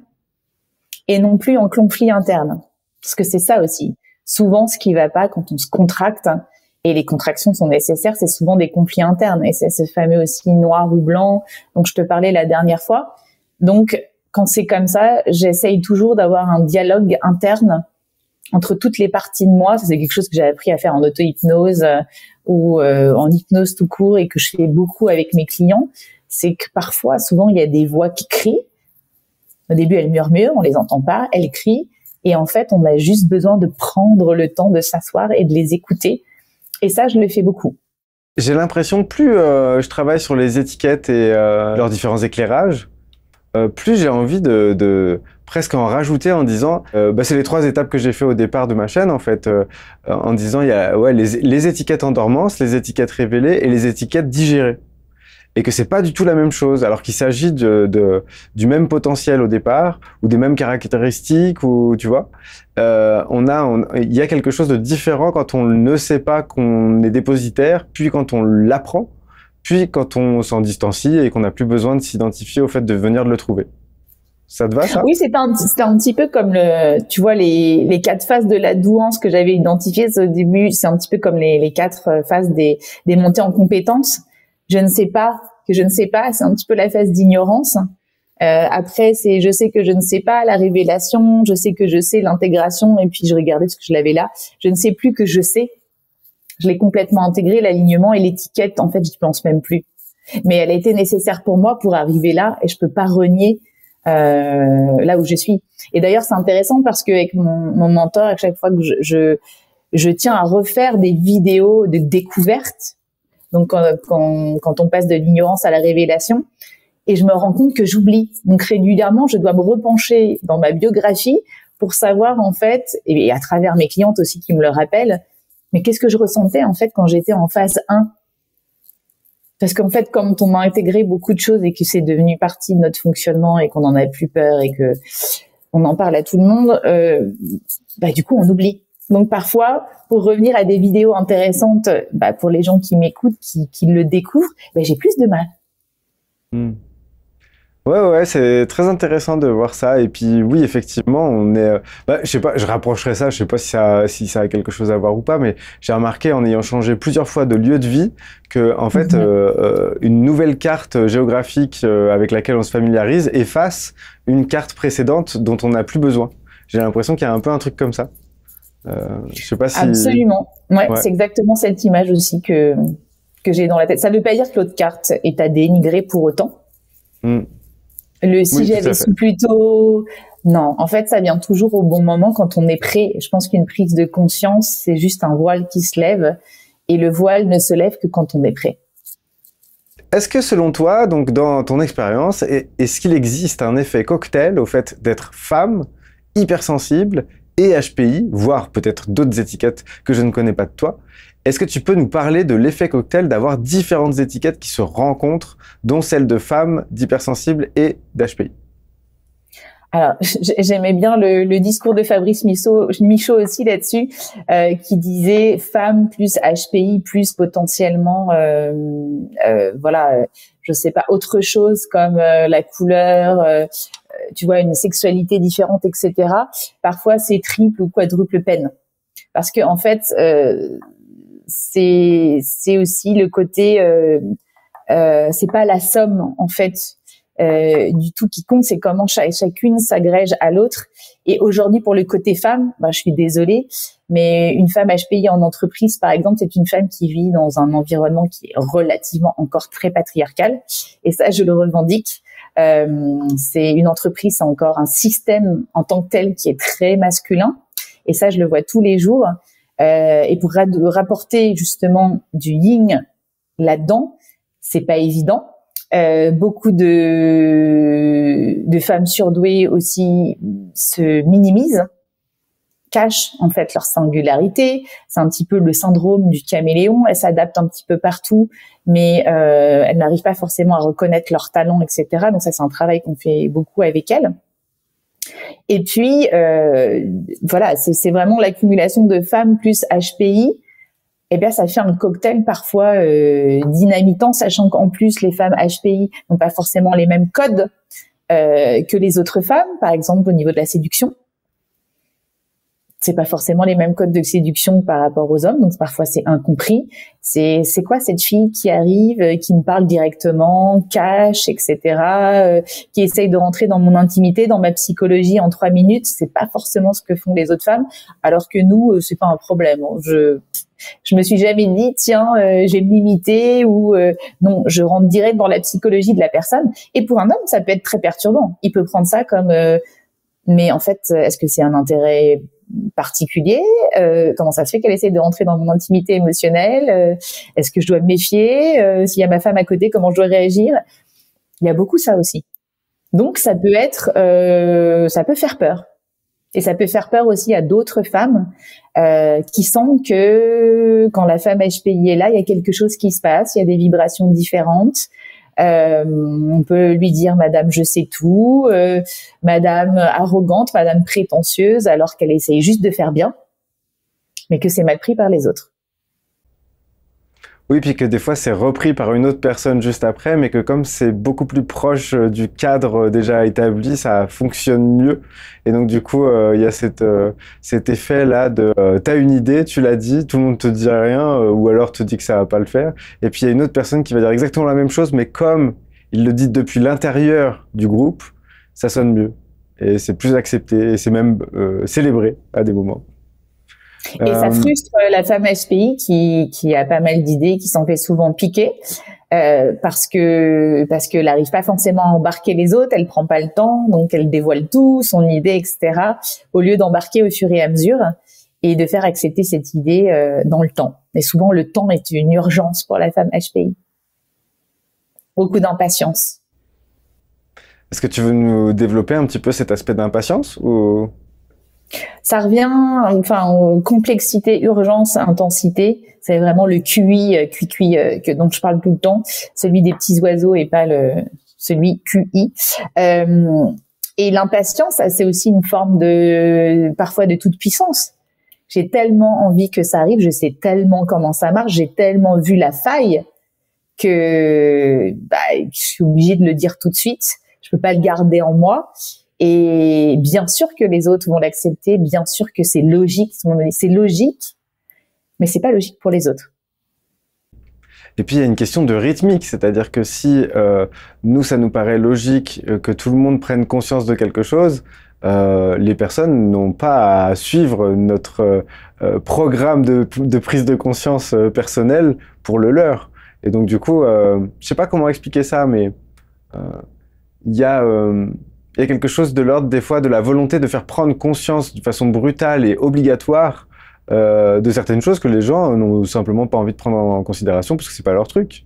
et non plus en conflit interne. Parce que c'est ça aussi. Souvent, ce qui va pas quand on se contracte, et les contractions sont nécessaires, c'est souvent des conflits internes. Et c'est ce fameux aussi noir ou blanc dont je te parlais la dernière fois. Donc, quand c'est comme ça, j'essaye toujours d'avoir un dialogue interne entre toutes les parties de moi. Ça, c'est quelque chose que j'ai appris à faire en auto-hypnose ou en hypnose tout court et que je fais beaucoup avec mes clients. C'est que parfois, souvent, il y a des voix qui crient. Au début, elles murmurent, on les entend pas, elles crient. Et en fait, on a juste besoin de prendre le temps de s'asseoir et de les écouter. Et ça, je le fais beaucoup. J'ai l'impression, plus je travaille sur les étiquettes et leurs différents éclairages, plus j'ai envie de presque en rajouter en disant, c'est les 3 étapes que j'ai fait au départ de ma chaîne, en fait, en disant, il y a les étiquettes en dormance, les étiquettes révélées et les étiquettes digérées. et que c'est pas du tout la même chose, alors qu'il s'agit du même potentiel au départ, ou des mêmes caractéristiques, ou tu vois, il y a quelque chose de différent quand on ne sait pas qu'on est dépositaire, puis quand on l'apprend, puis quand on s'en distancie et qu'on n'a plus besoin de s'identifier au fait de venir de le trouver. Ça te va, ça? Oui, c'était un petit peu comme tu vois, les 4 phases de la douance que j'avais identifiées au début. C'est un petit peu comme les 4 phases des montées en compétences. Je ne sais pas que je ne sais pas. C'est un petit peu la phase d'ignorance. Après, c'est je sais que je ne sais pas, la révélation. Je sais que je sais, l'intégration. Et puis, je regardais ce que je l'avais là. Je ne sais plus que je sais. Je l'ai complètement intégré, l'alignement et l'étiquette. En fait, j'y pense même plus. Mais elle a été nécessaire pour moi pour arriver là. Et je peux pas renier là où je suis. Et d'ailleurs, c'est intéressant parce que avec mon mentor, à chaque fois que je tiens à refaire des vidéos de découverte, donc quand on passe de l'ignorance à la révélation, et je me rends compte que j'oublie. Donc régulièrement, je dois me repencher dans ma biographie pour savoir en fait, et à travers mes clientes aussi qui me le rappellent, mais qu'est-ce que je ressentais en fait quand j'étais en phase 1. Parce qu'en fait, quand on a intégré beaucoup de choses et que c'est devenu partie de notre fonctionnement et qu'on n'en a plus peur et que on en parle à tout le monde, du coup, on oublie. Donc parfois, pour revenir à des vidéos intéressantes, pour les gens qui m'écoutent, qui le découvrent, j'ai plus de mal. Ouais, c'est très intéressant de voir ça. Et puis, oui, effectivement, on est, je sais pas, je rapprocherai ça, je sais pas si ça a quelque chose à voir ou pas, mais j'ai remarqué en ayant changé plusieurs fois de lieu de vie que, en fait, une nouvelle carte géographique avec laquelle on se familiarise efface une carte précédente dont on n'a plus besoin. J'ai l'impression qu'il y a un peu un truc comme ça. Je sais pas si... Absolument. Ouais. C'est exactement cette image aussi que j'ai dans la tête. Ça veut pas dire que l'autre carte est à dénigrer pour autant. Si j'avais su plus tôt, non. En fait, ça vient toujours au bon moment quand on est prêt. Je pense qu'une prise de conscience, c'est juste un voile qui se lève, et le voile ne se lève que quand on est prêt. Est-ce que selon toi, donc dans ton expérience, est-ce qu'il existe un effet cocktail au fait d'être femme, hypersensible et HPI, voire peut-être d'autres étiquettes que je ne connais pas de toi? Est-ce que tu peux nous parler de l'effet cocktail d'avoir différentes étiquettes qui se rencontrent, dont celle de femme, d'hypersensible et d'HPI? Alors, j'aimais bien le discours de Fabrice Michaud aussi là-dessus, qui disait femme plus HPI plus potentiellement, je sais pas, autre chose comme la couleur, tu vois, une sexualité différente, etc. Parfois, c'est triple ou quadruple peine, parce que en fait, c'est aussi le côté, c'est pas la somme en fait. Du tout qui compte, c'est comment chacune s'agrège à l'autre. Et aujourd'hui, pour le côté femme, je suis désolée, mais une femme HPI en entreprise, par exemple, c'est une femme qui vit dans un environnement qui est relativement encore très patriarcal. Et ça, je le revendique. C'est une entreprise, c'est encore un système en tant que tel qui est très masculin. Et ça, je le vois tous les jours. Et pour rapporter justement du yin là-dedans, c'est pas évident. Beaucoup de femmes surdouées aussi se minimisent, cachent en fait leur singularité. C'est un petit peu le syndrome du caméléon. Elles s'adaptent un petit peu partout, mais elles n'arrivent pas forcément à reconnaître leurs talents, etc. Donc ça, c'est un travail qu'on fait beaucoup avec elles. Et puis, c'est vraiment l'accumulation de femmes plus HPI. Eh bien, ça fait un cocktail parfois dynamitant, sachant qu'en plus, les femmes HPI n'ont pas forcément les mêmes codes que les autres femmes, par exemple au niveau de la séduction. C'est pas forcément les mêmes codes de séduction par rapport aux hommes, donc parfois c'est incompris. C'est quoi cette fille qui arrive, qui me parle directement, cache, etc., qui essaye de rentrer dans mon intimité, dans ma psychologie en 3 minutes. C'est pas forcément ce que font les autres femmes, alors que nous, c'est pas un problème. Je me suis jamais dit tiens, je vais me limiter ou non, je rentre direct dans la psychologie de la personne. Et pour un homme, ça peut être très perturbant. Il peut prendre ça comme mais en fait, est-ce que c'est un intérêt particulier? Comment ça se fait qu'elle essaie de rentrer dans mon intimité émotionnelle? Est-ce que je dois me méfier? S'il y a ma femme à côté, comment je dois réagir? Il y a beaucoup ça aussi. Donc ça peut être, ça peut faire peur. Et ça peut faire peur aussi à d'autres femmes qui sentent que quand la femme HPI est là, il y a quelque chose qui se passe, il y a des vibrations différentes. On peut lui dire Madame je sais tout, Madame arrogante, Madame prétentieuse, alors qu'elle essaye juste de faire bien, mais que c'est mal pris par les autres. Oui, puis que des fois c'est repris par une autre personne juste après, mais que comme c'est beaucoup plus proche du cadre déjà établi, ça fonctionne mieux. Et donc du coup, il y a cet effet-là de t'as une idée, tu l'as dit, tout le monde te dit rien, ou alors te dit que ça va pas le faire. Et puis il y a une autre personne qui va dire exactement la même chose, mais comme il le dit depuis l'intérieur du groupe, ça sonne mieux. Et c'est plus accepté, et c'est même célébré à des moments. Et ça frustre la femme HPI qui a pas mal d'idées, qui s'en fait souvent piquer parce que elle n'arrive pas forcément à embarquer les autres, elle prend pas le temps, donc elle dévoile tout, son idée, etc. Au lieu d'embarquer au fur et à mesure et de faire accepter cette idée dans le temps. Mais souvent le temps est une urgence pour la femme HPI. Beaucoup d'impatience. Est-ce que tu veux nous développer un petit peu cet aspect d'impatience ou... Ça revient, enfin, complexité, urgence, intensité. C'est vraiment le QI, dont je parle tout le temps, celui des petits oiseaux et pas celui QI. Et l'impatience, c'est aussi une forme parfois de toute puissance. J'ai tellement envie que ça arrive, je sais tellement comment ça marche, j'ai tellement vu la faille que je suis obligée de le dire tout de suite. Je peux pas le garder en moi. Et bien sûr que les autres vont l'accepter, bien sûr que c'est logique, mais c'est pas logique pour les autres. Et puis il y a une question de rythmique, c'est-à-dire que si nous ça nous paraît logique que tout le monde prenne conscience de quelque chose, les personnes n'ont pas à suivre notre programme de prise de conscience personnelle pour le leur. Et donc du coup, je sais pas comment expliquer ça, mais il y a quelque chose de l'ordre des fois de la volonté de faire prendre conscience de façon brutale et obligatoire de certaines choses que les gens n'ont simplement pas envie de prendre en considération parce que c'est pas leur truc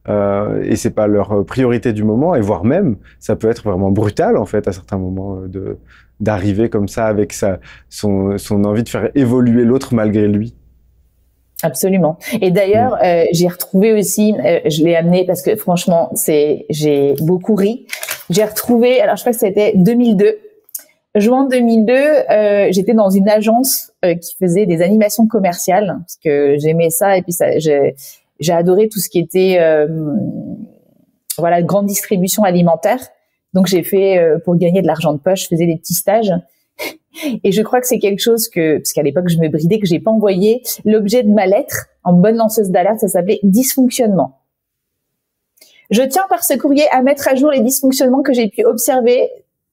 et c'est pas leur priorité du moment, et voire même ça peut être vraiment brutal en fait à certains moments d'arriver comme ça avec son envie de faire évoluer l'autre malgré lui. Absolument. Et d'ailleurs, j'ai retrouvé aussi, je l'ai amené parce que franchement, j'ai beaucoup ri. J'ai retrouvé, alors je crois que c'était 2002. Juin 2002, j'étais dans une agence qui faisait des animations commerciales parce que j'aimais ça, et puis j'ai adoré tout ce qui était grande distribution alimentaire. Donc j'ai fait pour gagner de l'argent de poche, je faisais des petits stages. Et je crois que c'est quelque chose parce qu'à l'époque je me bridais, que j'ai pas envoyé l'objet de ma lettre en bonne lanceuse d'alerte. Ça s'appelait dysfonctionnement. Je tiens par ce courrier à mettre à jour les dysfonctionnements que j'ai pu observer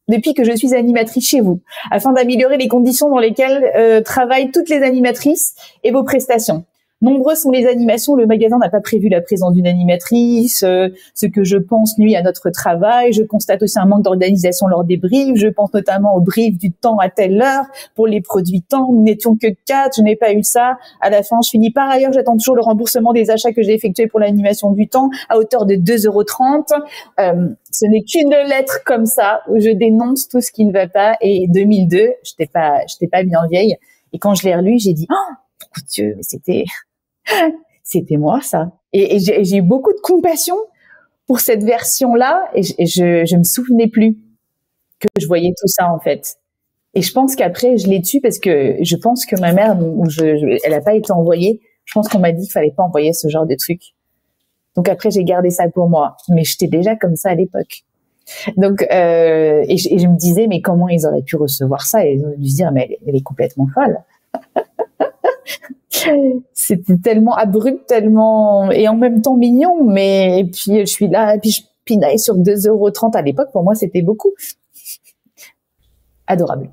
depuis que je suis animatrice chez vous, afin d'améliorer les conditions dans lesquelles travaillent toutes les animatrices et vos prestations. Nombreuses sont les animations, le magasin n'a pas prévu la présence d'une animatrice, ce que je pense nuit à notre travail. Je constate aussi un manque d'organisation lors des briefs. Je pense notamment au brief du temps à telle heure. Pour les produits temps, nous n'étions que 4, je n'ai pas eu ça. À la fin, je finis par ailleurs, j'attends toujours le remboursement des achats que j'ai effectués pour l'animation du temps à hauteur de 2,30 €. Ce n'est qu'une lettre comme ça où je dénonce tout ce qui ne va pas. Et 2002, j'étais pas bien vieille. Et quand je l'ai relu, j'ai dit, oh, mon Dieu, mais c'était moi, ça. Et j'ai eu beaucoup de compassion pour cette version-là, et je me souvenais plus que je voyais tout ça, en fait. Et je pense qu'après, je l'ai tué parce que je pense que ma mère, elle a pas été envoyée. Je pense qu'on m'a dit qu'il fallait pas envoyer ce genre de truc. Donc après, j'ai gardé ça pour moi. Mais j'étais déjà comme ça à l'époque. Donc, et je me disais, mais comment ils auraient pu recevoir ça? Et ils auraient dû se dire, mais elle est complètement folle. C'était tellement abrupt, tellement, et en même temps mignon, mais, et puis je suis là, et puis je pinaille sur 2,30 € à l'époque, pour moi c'était beaucoup. Adorable.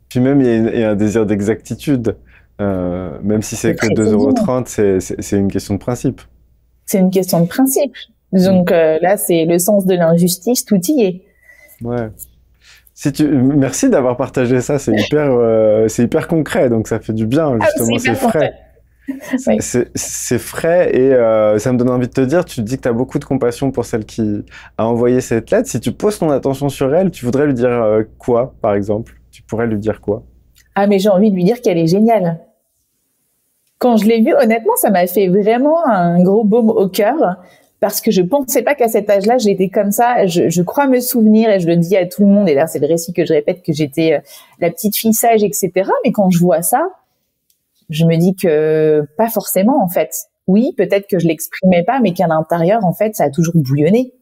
Puis même il y a un désir d'exactitude, même si c'est que 2,30 €, c'est une question de principe. C'est une question de principe. Donc là c'est le sens de l'injustice, tout y est. Ouais. Merci d'avoir partagé ça, c'est hyper concret, donc ça fait du bien, justement, c'est frais. Oui. C'est frais, et ça me donne envie de te dire, tu te dis que tu as beaucoup de compassion pour celle qui a envoyé cette lettre. Si tu poses ton attention sur elle, tu voudrais lui dire quoi, par exemple? Tu pourrais lui dire quoi? Ah, mais j'ai envie de lui dire qu'elle est géniale. Quand je l'ai vue, honnêtement, ça m'a fait vraiment un gros baume au cœur, parce que je pensais pas qu'à cet âge-là, j'étais comme ça. Je crois me souvenir, et je le dis à tout le monde, et là, c'est le récit que je répète, que j'étais la petite fille sage, etc. Mais quand je vois ça, je me dis que pas forcément, en fait. Oui, peut-être que je l'exprimais pas, mais qu'à l'intérieur, en fait, ça a toujours bouillonné.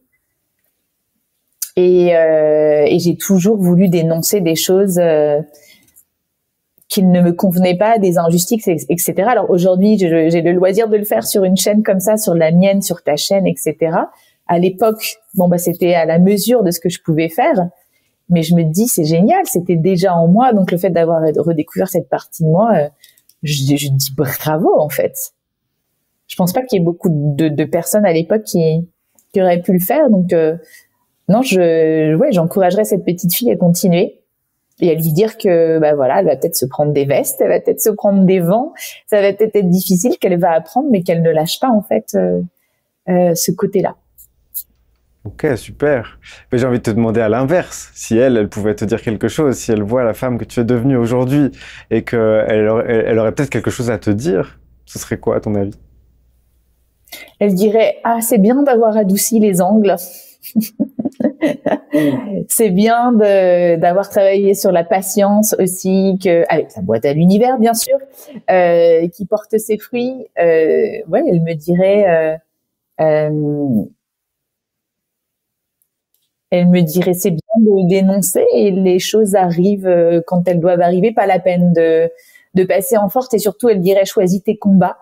Et j'ai toujours voulu dénoncer des choses qui ne me convenaient pas, des injustices, etc. Alors aujourd'hui, j'ai le loisir de le faire sur une chaîne comme ça, sur la mienne, sur ta chaîne, etc. À l'époque, c'était à la mesure de ce que je pouvais faire. Mais je me dis, c'est génial, c'était déjà en moi. Donc le fait d'avoir redécouvert cette partie de moi, je dis bravo, en fait. Je pense pas qu'il y ait beaucoup de personnes à l'époque qui auraient pu le faire. Donc non, j'encouragerais cette petite fille à continuer et à lui dire que, elle va peut-être se prendre des vestes, elle va peut-être se prendre des vents, ça va peut-être être difficile, qu'elle va apprendre, mais qu'elle ne lâche pas, en fait, ce côté-là. Ok, super. Mais j'ai envie de te demander à l'inverse, si elle pouvait te dire quelque chose, si elle voit la femme que tu es devenue aujourd'hui et qu'elle aurait peut-être quelque chose à te dire, ce serait quoi, à ton avis? Elle dirait, ah, c'est bien d'avoir adouci les angles. C'est bien d'avoir travaillé sur la patience aussi, avec la boîte à l'univers, bien sûr, qui porte ses fruits. Elle me dirait, c'est bien de dénoncer et les choses arrivent quand elles doivent arriver, pas la peine de passer en force, et surtout, elle dirait, choisis tes combats.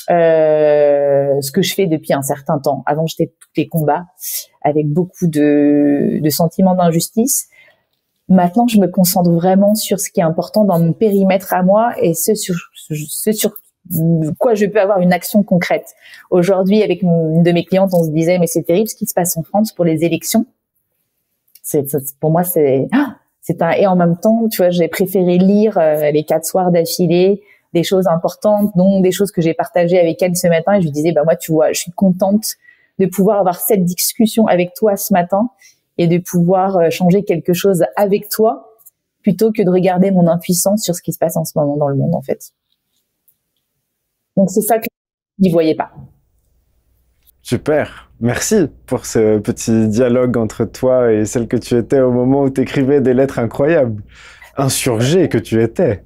Ce que je fais depuis un certain temps. Avant, j'étais tous les combats avec beaucoup de sentiments d'injustice. Maintenant, je me concentre vraiment sur ce qui est important dans mon périmètre à moi et ce sur quoi je peux avoir une action concrète. Aujourd'hui, avec une de mes clientes, on se disait, mais c'est terrible ce qui se passe en France pour les élections. Pour moi, et en même temps, tu vois, j'ai préféré lire les 4 soirs d'affilée des choses importantes, dont des choses que j'ai partagées avec elle ce matin, et je lui disais, moi, tu vois, je suis contente de pouvoir avoir cette discussion avec toi ce matin et de pouvoir changer quelque chose avec toi plutôt que de regarder mon impuissance sur ce qui se passe en ce moment dans le monde, en fait. Donc, c'est ça que je n'y voyais pas. Super. Merci pour ce petit dialogue entre toi et celle que tu étais au moment où tu écrivais des lettres incroyables. Insurgée que tu étais.